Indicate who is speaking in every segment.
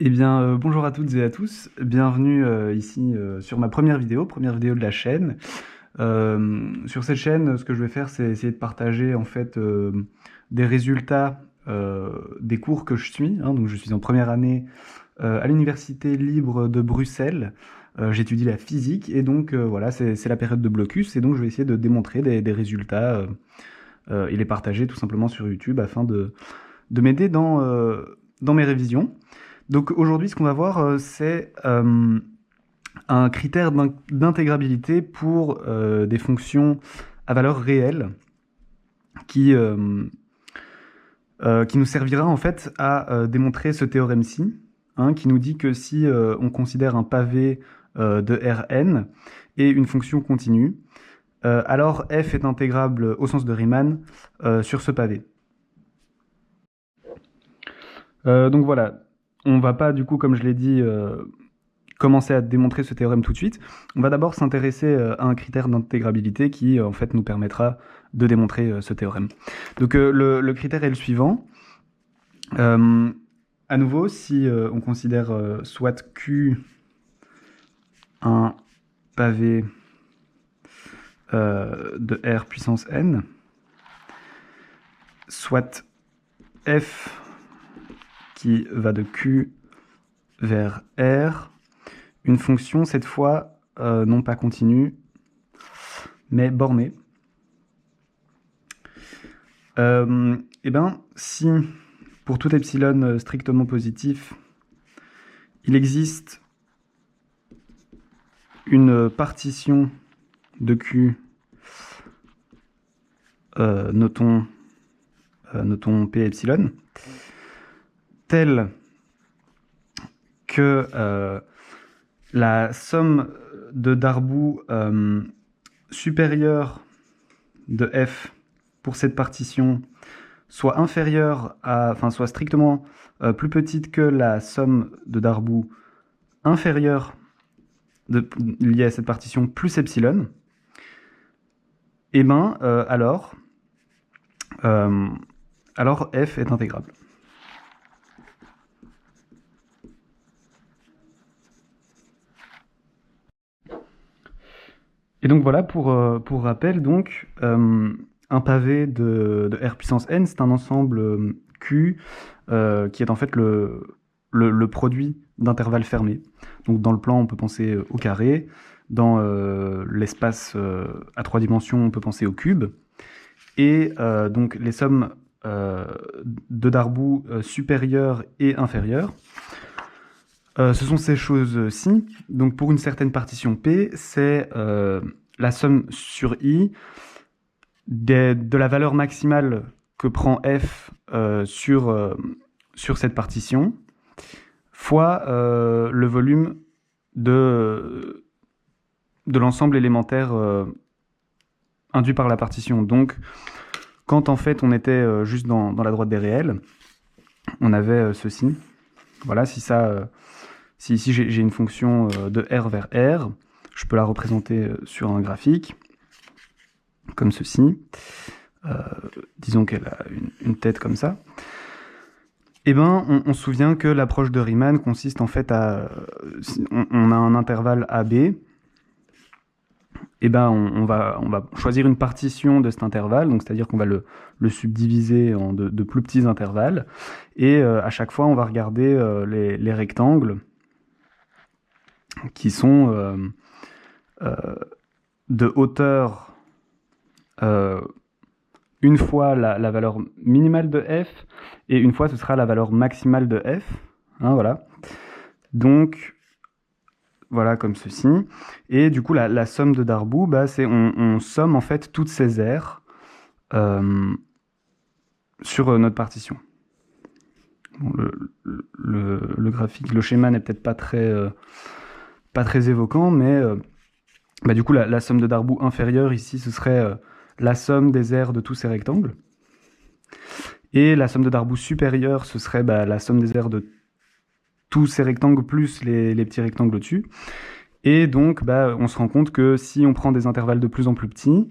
Speaker 1: Bonjour à toutes et à tous, bienvenue ici sur ma première vidéo de la chaîne. Sur cette chaîne, ce que je vais faire, c'est essayer de partager en fait des résultats des cours que je suis. Donc je suis en première année à l'Université libre de Bruxelles. J'étudie la physique et donc voilà, c'est la période de blocus et donc je vais essayer de démontrer des résultats et les partager tout simplement sur YouTube afin de m'aider dans mes révisions. Donc aujourd'hui, ce qu'on va voir, c'est un critère d'intégrabilité pour des fonctions à valeur réelle qui, euh, qui nous servira en fait à démontrer ce théorème-ci, qui nous dit que si on considère un pavé de Rn et une fonction continue, alors f est intégrable au sens de Riemann sur ce pavé. Donc voilà, on va pas du coup, comme je l'ai dit, commencer à démontrer ce théorème tout de suite. On va d'abord s'intéresser à un critère d'intégrabilité qui en fait nous permettra de démontrer ce théorème. Donc le critère est le suivant. À nouveau, si on considère soit Q un pavé de R puissance n, soit F qui va de Q vers R, une fonction cette fois non pas continue, mais bornée. Et bien, si pour tout epsilon strictement positif, il existe une partition de Q, notons P epsilon, telle que la somme de Darboux supérieure de f pour cette partition soit inférieure à, enfin soit strictement plus petite que la somme de Darboux inférieure liée à cette partition plus epsilon, et ben alors f est intégrable. Et donc voilà, pour rappel, donc, un pavé de R puissance n, c'est un ensemble Q qui est en fait le produit d'intervalles fermés. Donc dans le plan, on peut penser au carré. Dans l'espace à 3 dimensions, on peut penser au cube. Et donc les sommes de Darboux supérieures et inférieures, ce sont ces choses-ci. Donc pour une certaine partition P, c'est la somme sur I de la valeur maximale que prend f sur cette partition, fois le volume de l'ensemble élémentaire induit par la partition. Donc, quand en fait on était juste dans la droite des réels, on avait ceci. Voilà, si ici j'ai une fonction de R vers R, je peux la représenter sur un graphique, comme ceci. Disons qu'elle a une tête comme ça. Eh ben, on se souvient que l'approche de Riemann consiste en fait à... on a un intervalle AB, et ben on va choisir une partition de cet intervalle, donc c'est-à-dire qu'on va le subdiviser en de plus petits intervalles, et à chaque fois on va regarder les rectangles qui sont de hauteur une fois la valeur minimale de f, et une fois ce sera la valeur maximale de f. Voilà. Donc, voilà, comme ceci. Et du coup, la somme de Darboux, bah, c'est on somme en fait toutes ces aires sur notre partition. Bon, le graphique, le schéma n'est peut-être pas très évoquant, mais du coup, la somme de Darboux inférieure ici, ce serait la somme des aires de tous ces rectangles. Et la somme de Darboux supérieure, ce serait la somme des aires de tous ces rectangles plus les petits rectangles au-dessus. Et donc, on se rend compte que si on prend des intervalles de plus en plus petits,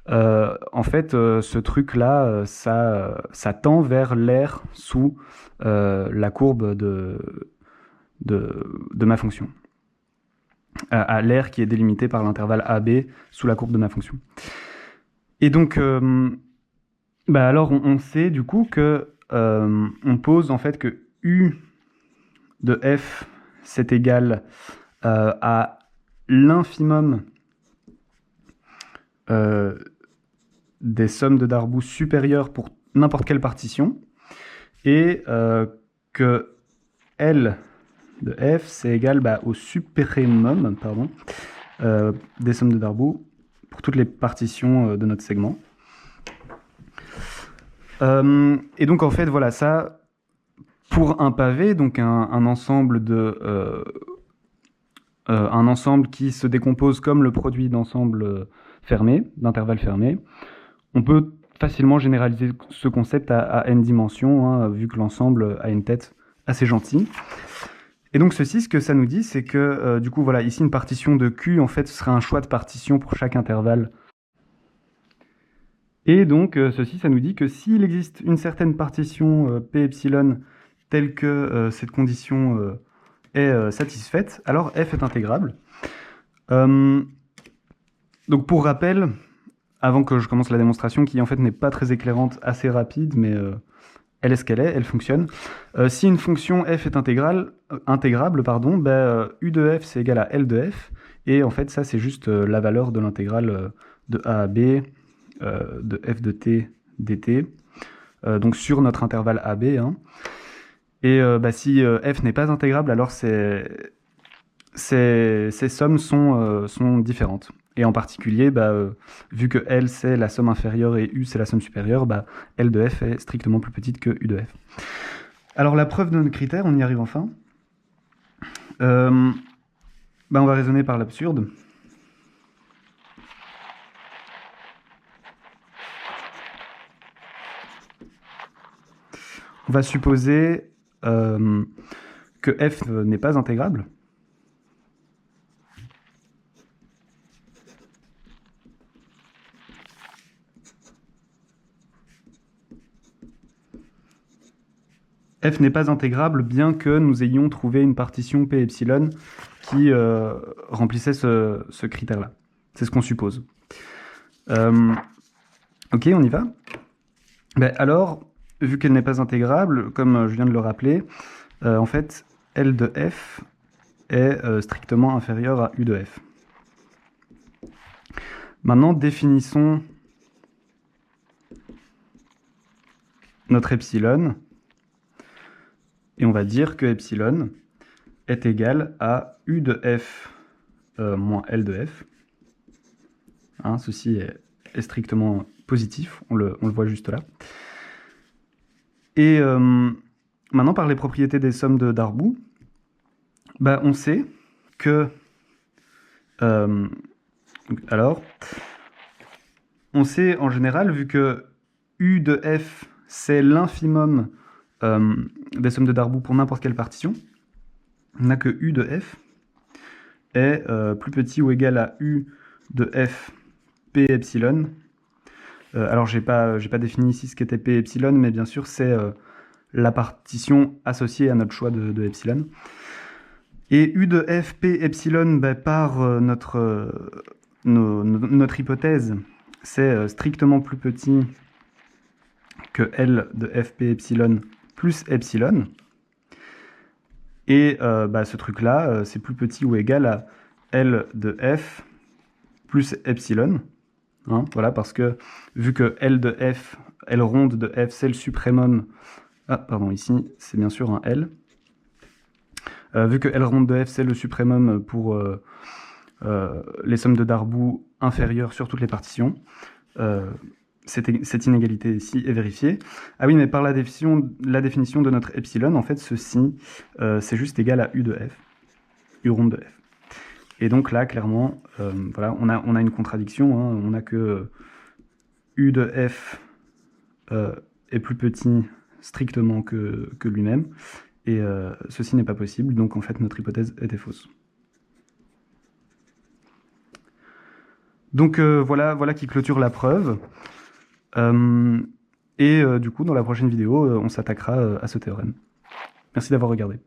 Speaker 1: en fait, ce truc-là, ça tend vers l'aire sous la courbe de ma fonction, à l'aire qui est délimitée par l'intervalle AB sous la courbe de ma fonction. Et donc, alors on sait du coup que on pose en fait que U de f c'est égal à l'infimum des sommes de Darboux supérieures pour n'importe quelle partition, et que L de f c'est égal au suprémum des sommes de Darboux pour toutes les partitions de notre segment. Et donc en fait voilà ça pour un pavé, donc un ensemble un ensemble qui se décompose comme le produit d'ensembles fermés, d'intervalles fermés. On peut facilement généraliser ce concept à n dimensions, hein, vu que l'ensemble a une tête assez gentille. Et donc ceci, ce que ça nous dit, c'est que du coup voilà, ici une partition de Q, en fait, ce serait un choix de partition pour chaque intervalle. Et donc ceci, ça nous dit que s'il existe une certaine partition P epsilon telle que cette condition est satisfaite, alors f est intégrable. Donc pour rappel, avant que je commence la démonstration, qui en fait n'est pas très éclairante, assez rapide, mais elle est ce qu'elle est, elle fonctionne. Si une fonction f est intégrable, u de f c'est égal à L de f, et en fait ça c'est juste la valeur de l'intégrale de a à b de f de t dt, donc sur notre intervalle AB. Hein. Et si f n'est pas intégrable, alors ces sommes sont différentes. Et en particulier, vu que L c'est la somme inférieure et U c'est la somme supérieure, L de f est strictement plus petite que U de f. Alors la preuve de notre critère, on y arrive enfin. On va raisonner par l'absurde. On va supposer que f n'est pas intégrable. F n'est pas intégrable bien que nous ayons trouvé une partition P epsilon qui remplissait ce critère-là. C'est ce qu'on suppose. Ok, on y va. Alors, vu qu'elle n'est pas intégrable, comme je viens de le rappeler, en fait, L de f est strictement inférieur à U de f. Maintenant, définissons notre epsilon, et on va dire que epsilon est égal à U de f moins L de f. Hein, ceci est strictement positif, on le voit juste là. Et maintenant, par les propriétés des sommes de Darboux, on sait que... on sait en général, vu que U de f, c'est l'infimum des sommes de Darboux pour n'importe quelle partition, on a que U de f est plus petit ou égal à U de f P epsilon. Alors, j'ai pas défini ici ce qu'était P epsilon, mais bien sûr, c'est la partition associée à notre choix de epsilon. Et U de f P epsilon, par notre hypothèse, c'est strictement plus petit que L de f P epsilon plus epsilon. Et ce truc-là, c'est plus petit ou égal à L de f plus epsilon. Hein, voilà, parce que vu que L de f, L ronde de f, c'est le suprémum... Ah, pardon, ici, c'est bien sûr un L. Vu que L ronde de f, c'est le suprémum pour les sommes de Darboux inférieures sur toutes les partitions, cette inégalité ici est vérifiée. Ah oui, mais par la définition de notre epsilon, en fait, ceci, c'est juste égal à U de f, U ronde de f. Et donc là, clairement, voilà, on a une contradiction, hein, on a que U de f est plus petit strictement que lui-même, et ceci n'est pas possible, donc en fait notre hypothèse était fausse. Donc voilà qui clôture la preuve, et du coup dans la prochaine vidéo on s'attaquera à ce théorème. Merci d'avoir regardé.